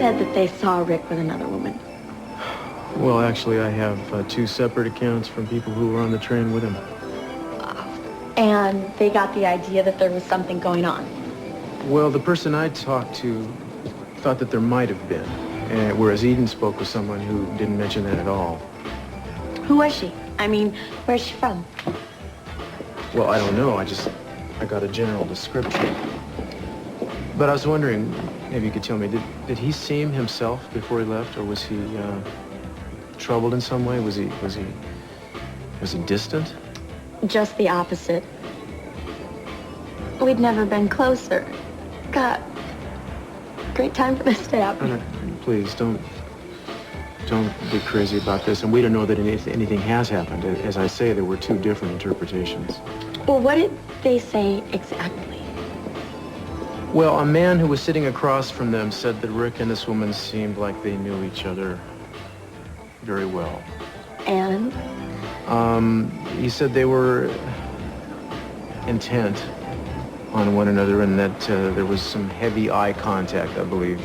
said that they saw Rick with another woman. Well, actually, I have two separate accounts from people who were on the train with him. And they got the idea that there was something going on. Well, the person I talked to thought that there might have been, whereas Eden spoke with someone who didn't mention that at all. Who was she? I mean, where's she from? Well, I don't know. I got a general description. But I was wondering, maybe you could tell me, did he seem himself before he left, or was he troubled in some way? Was he distant? Just the opposite. We'd never been closer. God, great time for this to happen. No, please, don't get crazy about this. And we don't know that anything has happened. As I say, there were two different interpretations. Well, what did they say exactly? Well, a man who was sitting across from them said that Rick and this woman seemed like they knew each other very well. And? He said they were intent on one another and that there was some heavy eye contact, I believe.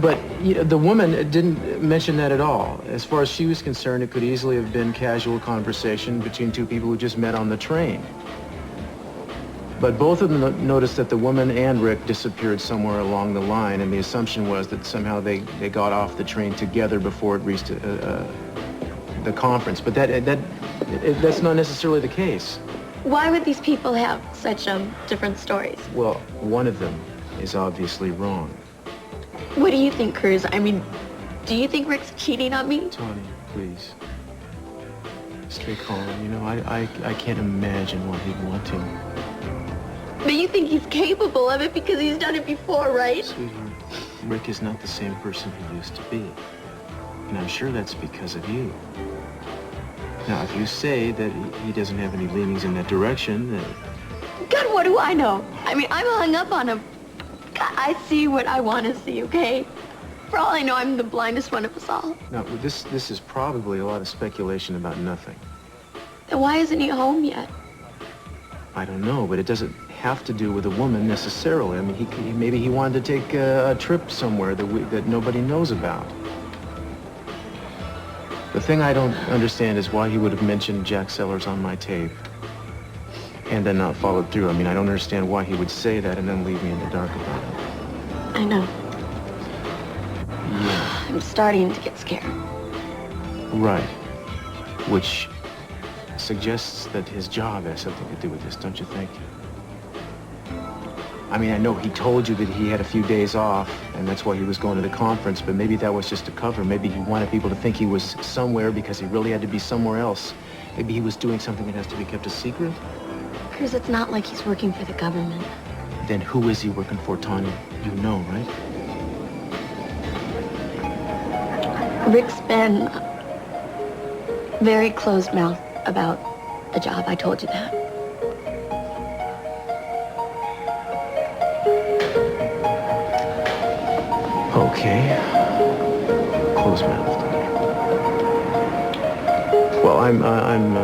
But the woman didn't mention that at all. As far as she was concerned, it could easily have been casual conversation between two people who just met on the train. But both of them noticed that the woman and Rick disappeared somewhere along the line, and the assumption was that somehow they got off the train together before it reached the conference. But that's not necessarily the case. Why would these people have such different stories? Well, one of them is obviously wrong. What do you think, Cruz? I mean, do you think Rick's cheating on me? Tony, please. Stay calm. You know, I can't imagine why he'd want to. But you think he's capable of it because he's done it before, right? Sweetheart, Rick is not the same person he used to be. And I'm sure that's because of you. Now, if you say that he doesn't have any leanings in that direction, then... God, what do I know? I mean, I'm hung up on him. God, I see what I want to see, okay? For all I know, I'm the blindest one of us all. Now, this is probably a lot of speculation about nothing. Then why isn't he home yet? I don't know, but it doesn't have to do with a woman necessarily. I mean, maybe he wanted to take a trip somewhere that nobody knows about. The thing I don't understand is why he would have mentioned Jack Sellers on my tape and then not followed through. I mean, I don't understand why he would say that and then leave me in the dark about it. I know. Yeah. I'm starting to get scared. Right. Which suggests that his job has something to do with this, don't you think? I mean, I know he told you that he had a few days off, and that's why he was going to the conference, but maybe that was just a cover. Maybe he wanted people to think he was somewhere because he really had to be somewhere else. Maybe he was doing something that has to be kept a secret. Cruz, it's not like he's working for the government. Then who is he working for, Tanya? You know, right? Rick's been very closed-mouthed about the job. I told you that. Okay. Close-mouthed. Well, I'm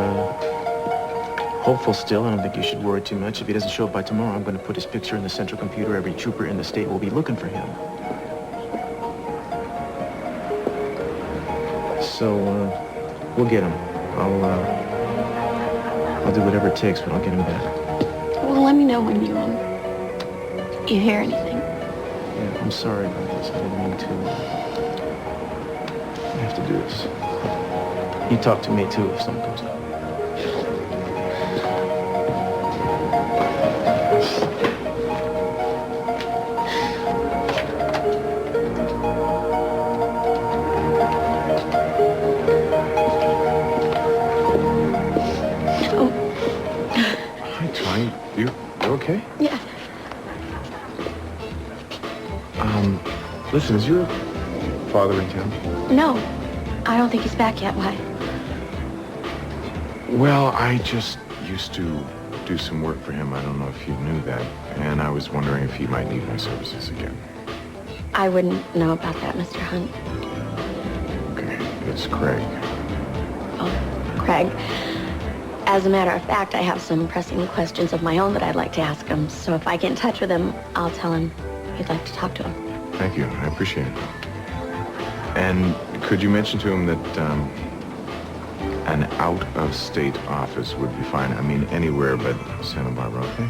hopeful still. I don't think you should worry too much. If he doesn't show up by tomorrow, I'm going to put his picture in the central computer. Every trooper in the state will be looking for him. So, we'll get him. I'll do whatever it takes, but I'll get him back. Well, let me know when you hear anything. Yeah, I'm sorry about this. I didn't mean to. I have to do this. You talk to me, too, if something comes up. You okay? Yeah. Listen, is your father in town? No, I don't think he's back yet. Why? Well, I just used to do some work for him. I don't know if you knew that. And I was wondering if he might need my services again. I wouldn't know about that, Mr. Hunt. Okay, it's Craig. Oh, Craig. As a matter of fact, I have some pressing questions of my own that I'd like to ask him. So if I get in touch with him, I'll tell him you'd like to talk to him. Thank you. I appreciate it. And could you mention to him that an out-of-state office would be fine? I mean, anywhere but Santa Barbara, okay?